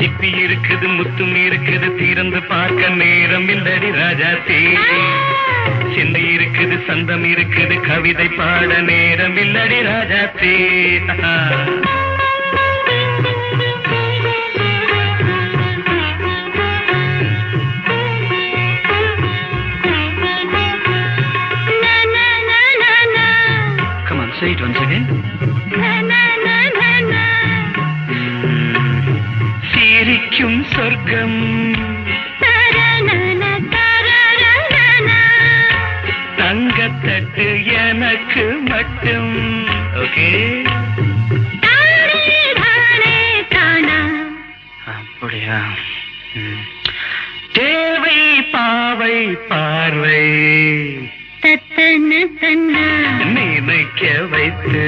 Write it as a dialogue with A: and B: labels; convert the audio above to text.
A: சிப்பி இருக்குது முத்தும் இருக்குது திறந்து பார்க்க நேரம் இல்லடி ராஜாத்தே. சிந்தை இருக்குது சந்தம் இருக்குது கவிதை பாட நேரம் இல்லடி ராஜாத்தே. Come on, say it once again. சிரிக்கும் சொர்க்கம் தங்கத்தட்டு எனக்கு மட்டும். ஓகே அப்படியா? தேவை பாவை பார்வை நினைக்க வைத்து